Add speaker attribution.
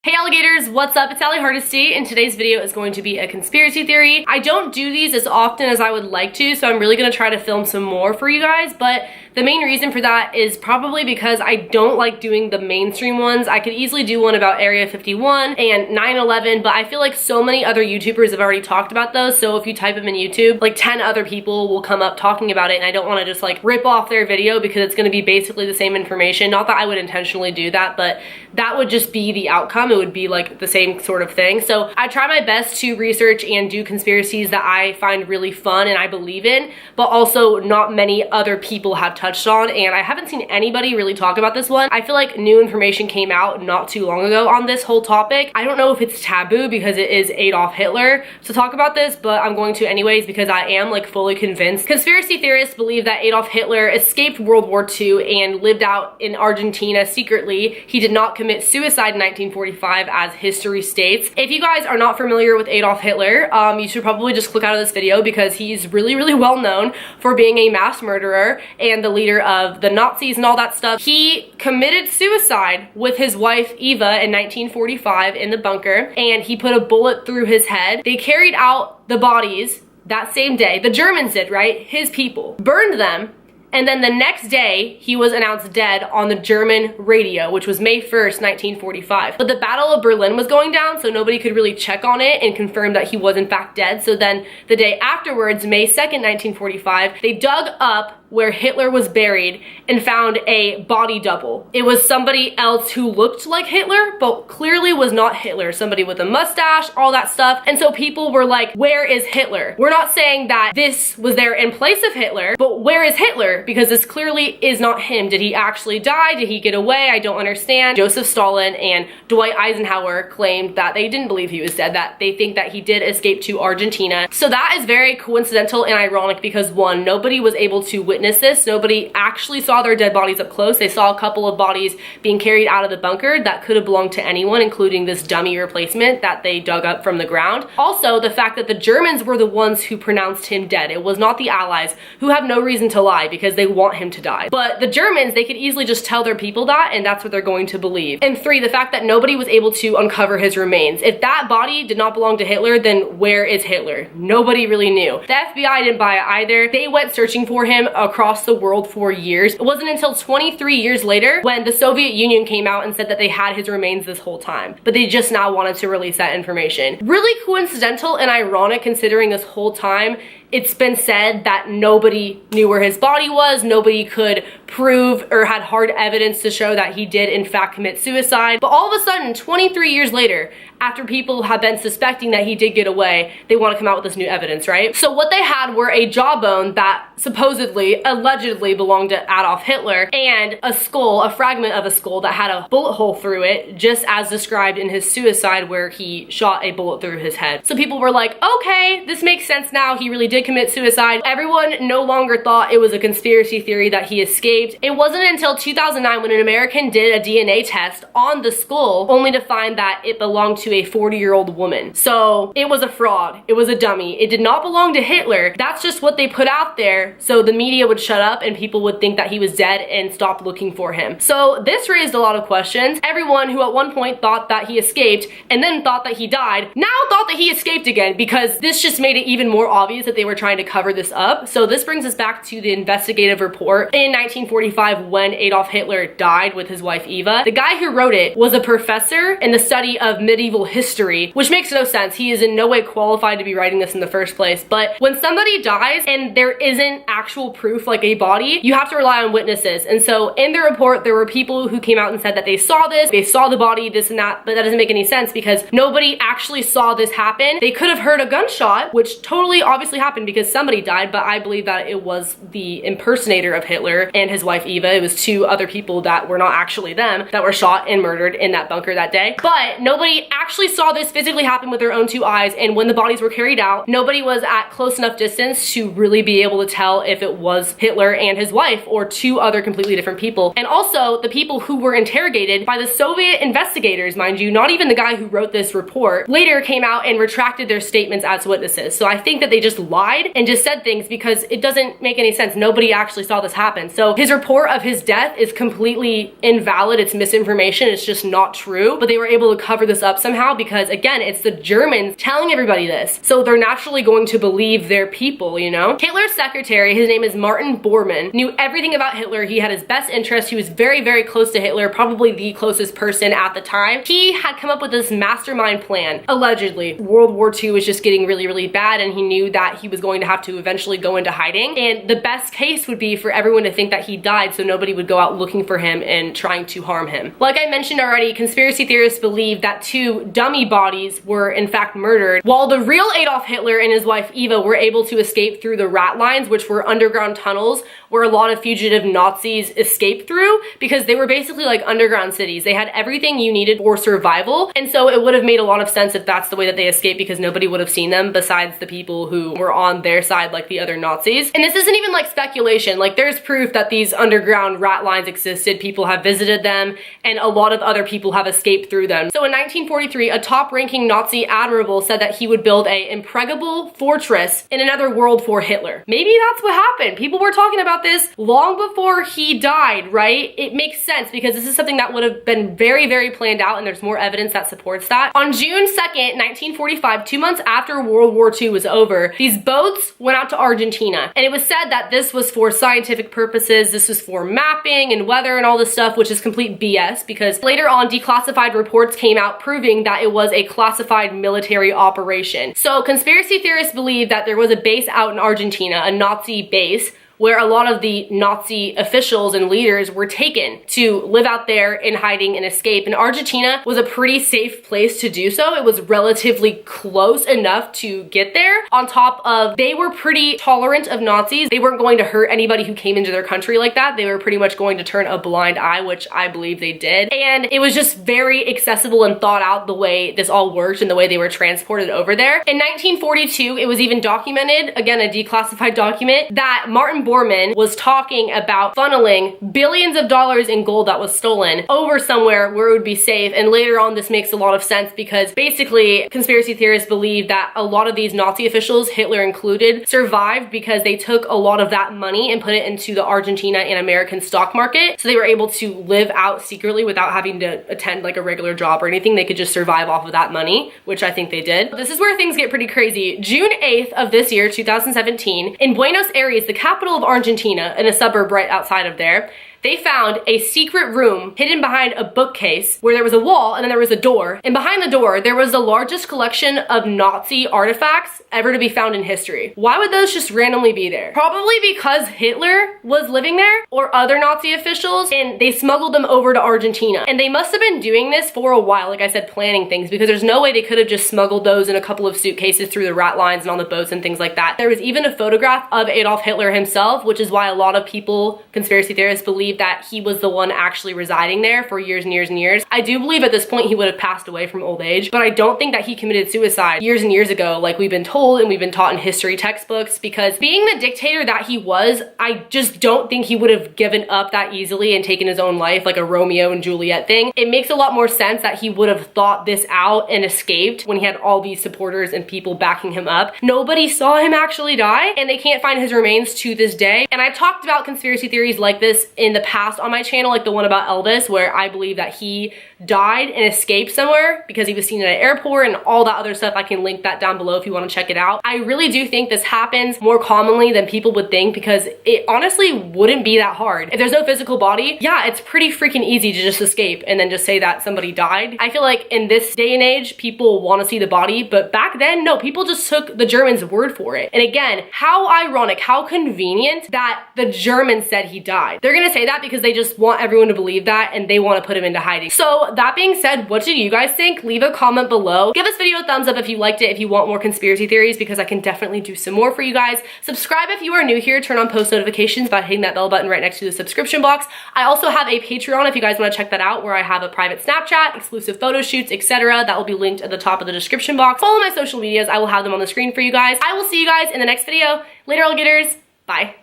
Speaker 1: Hey alligators, what's up? It's Allie Hardesty, and today's video is going to be a conspiracy theory. I don't do these as often as I would like to, so I'm really going to try to film some more for you guys, but the main reason for that is probably because I don't like doing the mainstream ones. I could easily do one about Area 51 and 9/11, but I feel like so many other YouTubers have already talked about those, so if you type them in YouTube, like 10 other people will come up talking about it, and I don't want to just like rip off their video because it's going to be basically the same information. Not that I would intentionally do that, but that would just be the outcome. It would be like the same sort of thing. So I try my best to research and do conspiracies that I find really fun and I believe in, but also not many other people have touched on, and I haven't seen anybody really talk about this one. I feel like new information came out not too long ago on this whole topic. I don't know if it's taboo because it is Adolf Hitler to talk about this, but I'm going to anyways because I am like fully convinced. Conspiracy theorists believe that Adolf Hitler escaped World War II and lived out in Argentina secretly. He did not commit suicide in 1945 as history states. If you guys are not familiar with Adolf Hitler, you should probably just click out of this video because he's really well known for being a mass murderer and the leader of the Nazis and all that stuff. He committed suicide with his wife Eva in 1945 in the bunker, and he put a bullet through his head. They carried out the bodies that same day. The Germans did, right? His people burned them. And then the next day, he was announced dead on the German radio, which was May 1st, 1945. But the Battle of Berlin was going down, so nobody could really check on it and confirm that he was in fact dead. So then the day afterwards, May 2nd, 1945, they dug up where Hitler was buried and found a body double. It was somebody else who looked like Hitler, but clearly was not Hitler. Somebody with a mustache, all that stuff. And so people were like, where is Hitler? We're not saying that this was there in place of Hitler, but where is Hitler? Because this clearly is not him. Did he actually die? Did he get away? I don't understand. Joseph Stalin and Dwight Eisenhower claimed that they didn't believe he was dead, that they think that he did escape to Argentina. So that is very coincidental and ironic because one, nobody was able to witness this. Nobody actually saw their dead bodies up close. They saw a couple of bodies being carried out of the bunker that could have belonged to anyone, including this dummy replacement that they dug up from the ground. Also, the fact that the Germans were the ones who pronounced him dead. It was not the Allies, who have no reason to lie because they want him to die. But the Germans, they could easily just tell their people that, and that's what they're going to believe. And three, the fact that nobody was able to uncover his remains. If that body did not belong to Hitler, then where is Hitler? Nobody really knew. The FBI didn't buy it either. They went searching for him across the world for years. It wasn't until 23 years later when the Soviet Union came out and said that they had his remains this whole time, but they just now wanted to release that information. Really coincidental and ironic considering this whole time it's been said that nobody knew where his body was, nobody could prove or had hard evidence to show that he did in fact commit suicide. But all of a sudden, 23 years later, after people have been suspecting that he did get away, they want to come out with this new evidence, right? So what they had were a jawbone that supposedly, allegedly belonged to Adolf Hitler, and a skull, a fragment of a skull that had a bullet hole through it, just as described in his suicide where he shot a bullet through his head. So people were like, okay, this makes sense now, he really did commit suicide. Everyone no longer thought it was a conspiracy theory that he escaped. It wasn't until 2009 when an American did a DNA test on the skull, only to find that it belonged to a 40-year-old woman. So it was a fraud. It was a dummy. It did not belong to Hitler. That's just what they put out there so the media would shut up and people would think that he was dead and stop looking for him. So this raised a lot of questions. Everyone who at one point thought that he escaped and then thought that he died now thought that he escaped again because this just made it even more obvious that they were trying to cover this up. So this brings us back to the investigative report in 1945 when Adolf Hitler died with his wife Eva. The guy who wrote it was a professor in the study of medieval history, which makes no sense. He is in no way qualified to be writing this in the first place. But when somebody dies and there isn't actual proof like a body, you have to rely on witnesses. And so in the report, there were people who came out and said that they saw this, they saw the body, this and that, but that doesn't make any sense because nobody actually saw this happen. They could have heard a gunshot, which totally obviously happened because somebody died, but I believe that it was the impersonator of Hitler and his wife Eva. It was two other people that were not actually them that were shot and murdered in that bunker that day. But nobody actually saw this physically happen with their own two eyes, and when the bodies were carried out, nobody was at close enough distance to really be able to tell if it was Hitler and his wife or two other completely different people. And also the people who were interrogated by the Soviet investigators, mind you, not even the guy who wrote this report, later came out and retracted their statements as witnesses. So I think that they just lied lied and just said things because it doesn't make any sense. Nobody actually saw this happen. So his report of his death is completely invalid. It's misinformation. It's just not true. But they were able to cover this up somehow because, again, it's the Germans telling everybody this. So they're naturally going to believe their people, you know? Hitler's secretary, his name is Martin Bormann, knew everything about Hitler. He had his best interest. He was very, very close to Hitler, probably the closest person at the time. He had come up with this mastermind plan. Allegedly, World War II was just getting really, really bad, and he knew that he was going to have to eventually go into hiding. And the best case would be for everyone to think that he died so nobody would go out looking for him and trying to harm him. Like I mentioned already, conspiracy theorists believe that 2 dummy bodies were in fact murdered, while the real Adolf Hitler and his wife Eva were able to escape through the rat lines, which were underground tunnels where a lot of fugitive Nazis escaped through, because they were basically like underground cities. They had everything you needed for survival, and so it would have made a lot of sense if that's the way that they escaped, because nobody would have seen them besides the people who were on their side, like the other Nazis. And this isn't even like speculation. Like, there's proof that these underground rat lines existed. People have visited them, and a lot of other people have escaped through them. So in 1943, a top-ranking Nazi admiral said that he would build a impregnable fortress in another world for Hitler. Maybe that's what happened. People were talking about this long before he died, right? It makes sense because this is something that would have been very, very planned out, and there's more evidence that supports that. On June 2nd, 1945, 2 months after World War II was over, these boats went out to Argentina, and it was said that this was for scientific purposes. This was for mapping and weather and all this stuff, which is complete BS, because later on declassified reports came out proving that it was a classified military operation. So conspiracy theorists believe that there was a base out in Argentina, a Nazi base, where a lot of the Nazi officials and leaders were taken to live out there in hiding and escape. And Argentina was a pretty safe place to do so. It was relatively close enough to get there. On top of, they were pretty tolerant of Nazis. They weren't going to hurt anybody who came into their country like that. They were pretty much going to turn a blind eye, which I believe they did. And it was just very accessible and thought out the way this all worked and the way they were transported over there. In 1942, it was even documented, again, a declassified document, that Martin Bormann was talking about funneling billions of dollars in gold that was stolen over somewhere where it would be safe. And later on, this makes a lot of sense because basically conspiracy theorists believe that a lot of these Nazi officials, Hitler included, survived because they took a lot of that money and put it into the Argentina and American stock market. So they were able to live out secretly without having to attend like a regular job or anything. They could just survive off of that money, which I think they did. This is where things get pretty crazy. June 8th of this year, 2017, in Buenos Aires, the capital of Argentina, in a suburb right outside of there, they found a secret room hidden behind a bookcase where there was a wall and then there was a door. And behind the door, there was the largest collection of Nazi artifacts ever to be found in history. Why would those just randomly be there? Probably because Hitler was living there or other Nazi officials, and they smuggled them over to Argentina. And they must have been doing this for a while, like I said, planning things, because there's no way they could have just smuggled those in a couple of suitcases through the rat lines and on the boats and things like that. There was even a photograph of Adolf Hitler himself, which is why a lot of people, conspiracy theorists, believe that he was the one actually residing there for years and years and years. I do believe at this point he would have passed away from old age, but I don't think that he committed suicide years and years ago like we've been told and we've been taught in history textbooks, because being the dictator that he was, I just don't think he would have given up that easily and taken his own life like a Romeo and Juliet thing. It makes a lot more sense that he would have thought this out and escaped when he had all these supporters and people backing him up. Nobody saw him actually die, and they can't find his remains to this day. And I've talked about conspiracy theories like this in the past on my channel, like the one about Elvis, where I believe that he died and escaped somewhere because he was seen at an airport and all that other stuff. I can link that down below if you want to check it out. I really do think this happens more commonly than people would think, because it honestly wouldn't be that hard. If there's no physical body, yeah, it's pretty freaking easy to just escape and then just say that somebody died. I feel like in this day and age, people want to see the body, but back then, no, people just took the Germans' word for it. And again, how ironic, how convenient that the Germans said he died. They're gonna say that because they just want everyone to believe that and they want to put him into hiding. So that being said, what do you guys think? Leave a comment below. Give this video a thumbs up if you liked it, if you want more conspiracy theories, because I can definitely do some more for you guys. Subscribe if you are new here. Turn on post notifications by hitting that bell button right next to the subscription box. I also have a Patreon if you guys want to check that out, where I have a private Snapchat, exclusive photo shoots, etc. That will be linked at the top of the description box. Follow my social medias. I will have them on the screen for you guys. I will see you guys in the next video. Later, alligators. Bye.